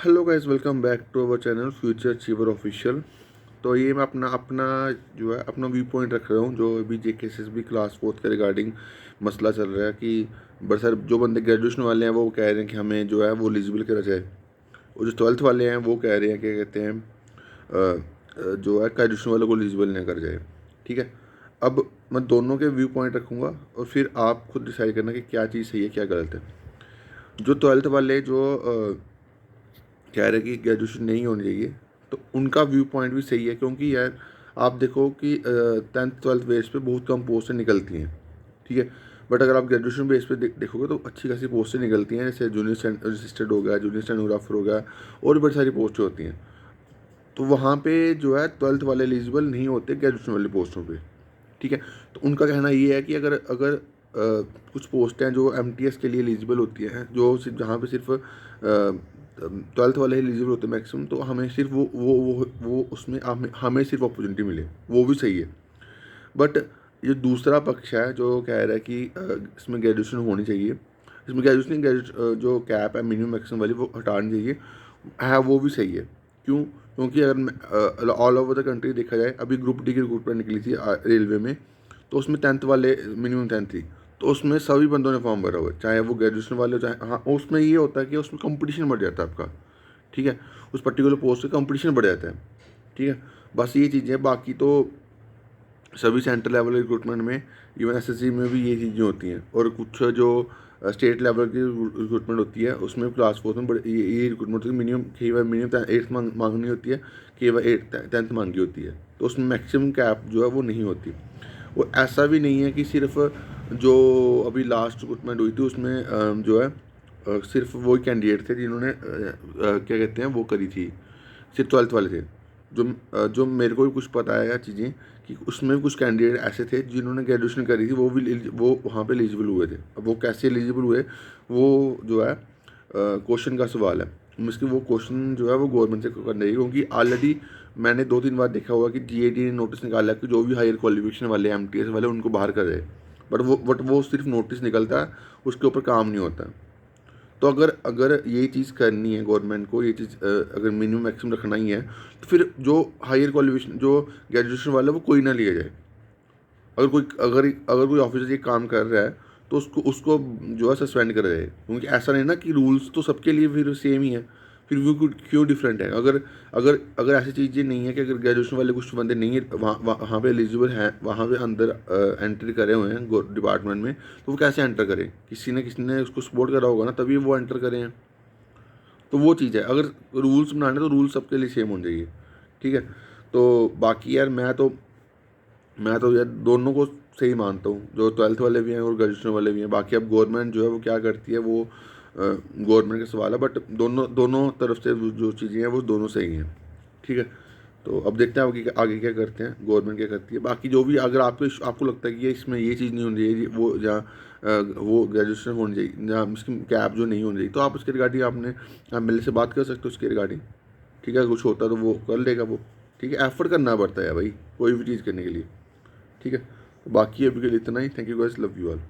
Hello guys, welcome back to our channel future achiever official. तो ये मैं अपना अपना जो है अपना व्यू पॉइंट रख रहा हूँ, जो अभी JKSSB क्लास 4 के रिगार्डिंग मसला चल रहा है कि बड़े सारे जो बंदे ग्रेजुएशन वाले हैं वो कह रहे हैं कि हमें जो है वो एलिजिबल करा जाए, और जो 12th वाले हैं वो कह रहे हैं, क्या कहते हैं, जो है ग्रेजुएशन वालों को एलिजिबल नहीं करा जाए। ठीक है, अब मैं दोनों के व्यू पॉइंट रखूँगा और फिर आप खुद डिसाइड करना कि क्या चीज़ सही है क्या गलत है। जो 12th वाले जो कह रहे कि ग्रेजुएशन नहीं होनी चाहिए, तो उनका व्यू पॉइंट भी सही है, क्योंकि यार आप देखो कि 10th 12th बेस पे बहुत कम पोस्टें निकलती हैं। ठीक है, बट अगर आप ग्रेजुएशन बेस पे देखोगे तो अच्छी खासी पोस्टें निकलती हैं, जैसे जूनियर असिस्टेंट हो गया, जूनियर स्टेनोग्राफर हो गया, और भी बड़ी सारी पोस्टें होती हैं। तो वहाँ पे जो है 12th वाले एलिजिबल नहीं होते ग्रेजुएशन वाली पोस्टों पे। ठीक है, तो उनका कहना ये है कि अगर अगर कुछ पोस्ट हैं जो MTS के लिए एलिजिबल होती हैं, जो सिर्फ जहाँ पे सिर्फ 12th वाले एलिजिबल होते हैं मैक्सिमम, तो हमें सिर्फ वो उसमें हमें सिर्फ अपॉर्चुनिटी मिले, वो भी सही है। बट ये दूसरा पक्ष है जो कह रहा है कि इसमें ग्रेजुएशन होनी चाहिए, इसमें ग्रेजुएशन जो कैप है मिनिमम मैक्सिमम वाली वो हटानी चाहिए, है वो भी सही है। क्यों? क्योंकि अगर ऑल ओवर द कंट्री देखा जाए, अभी ग्रुप डी की रिक्रूटमेंट निकली थी रेलवे में, तो उसमें 10th वाले मिनिमम 10th थी, तो उसमें सभी बंदों ने फॉर्म भरा हुआ है, चाहे वो ग्रेजुएशन वाले हो, चाहे, हाँ उसमें ये होता है कि उसमें कंपटीशन बढ़ जाता है आपका। ठीक है, उस पर्टिकुलर पोस्ट पे कंपटीशन बढ़ जाता है। ठीक है, बस ये चीज़ें हैं, बाकी तो सभी सेंटर लेवल रिक्रूटमेंट में, इवन SSC में भी ये चीज़ें होती हैं, और कुछ जो स्टेट लेवल की रिक्रूटमेंट होती है उसमें क्लास 4 में बड़े ये रिक्रूटमेंट होती है, मिनिमम कई बार मिनिमम 8th मांगनी होती है, कई बार 10th मांगी होती है, तो उसमें मैक्सिमम कैप जो है वो नहीं होती। वो ऐसा भी नहीं है कि सिर्फ जो अभी लास्ट रिक्रूटमेंट हुई थी उसमें जो है सिर्फ वही कैंडिडेट थे जिन्होंने क्या कहते हैं वो करी थी, सिर्फ 12th वाले थे। जो मेरे को भी कुछ पता है चीज़ें कि उसमें भी कुछ कैंडिडेट ऐसे थे जिन्होंने ग्रेजुएशन करी थी, वो वहाँ पे एलिजिबल हुए थे। अब वो कैसे एलिजिबल हुए, वो जो है क्वेश्चन का सवाल है। इसकी वो क्वेश्चन जो है वो गवर्नमेंट से करना चाहिए, क्योंकि ऑलरेडी मैंने 2-3 बार देखा हुआ कि GAT ने नोटिस निकाला कि जो भी हायर क्वालिफिकेशन वाले MTS वाले उनको बाहर कर रहे, बट वो सिर्फ नोटिस निकलता है, उसके ऊपर काम नहीं होता। तो अगर अगर ये चीज़ करनी है गवर्नमेंट को, ये चीज़ अगर मिनिमम मैक्सिमम रखना ही है, तो फिर जो हायर क्वालिफिकेशन जो ग्रेजुएशन वाला है वो कोई ना लिया जाए। अगर कोई ऑफिसर ये काम कर रहा है तो उसको उसको जो है सस्पेंड करा जाए, क्योंकि ऐसा नहीं ना कि रूल्स तो सबके लिए फिर सेम ही है, फिर वो क्यों डिफरेंट है। अगर अगर अगर ऐसी चीज़ें नहीं है कि अगर ग्रेजुएशन वाले कुछ बंदे नहीं है वहाँ पे एलिजिबल हैं, वहाँ पे अंदर एंट्री करे हुए हैं डिपार्टमेंट में, तो वो कैसे एंटर करें? किसी ने उसको सपोर्ट करा होगा ना, तभी वो एंटर करें हैं। तो वो चीज़ है, अगर रूल्स बनाने तो रूल्स सबके लिए सेम होने चाहिए। ठीक है, तो बाकी यार मैं तो यार दोनों को सही मानता हूँ, जो 12th वाले भी हैं और ग्रेजुएशन वाले भी हैं। बाकी अब गवर्नमेंट जो है वो क्या करती है वो गवर्नमेंट का सवाल है, बट दोनों दोनों तरफ से जो चीज़ें हैं वो दोनों सही हैं। ठीक है, तो अब देखते हैं आगे आगे क्या करते हैं, गवर्नमेंट क्या करती है। बाकी जो भी अगर आपको लगता है कि ये इसमें ये चीज़ नहीं होनी चाहिए, वो जहाँ वो ग्रेजुएशन होनी चाहिए, जहाँ इसकी कैप जो नहीं होनी चाहिए, तो आप उसके रिगार्डिंग आपने MLA से बात कर सकते हो उसके रिगार्डिंग। ठीक है, कुछ होता तो वो कर लेगा वो। ठीक है, एफर्ट करना पड़ता है भाई कोई भी चीज़ करने के लिए। ठीक है, तो बाकी अभी के लिए इतना ही। Thank you guys, love you all.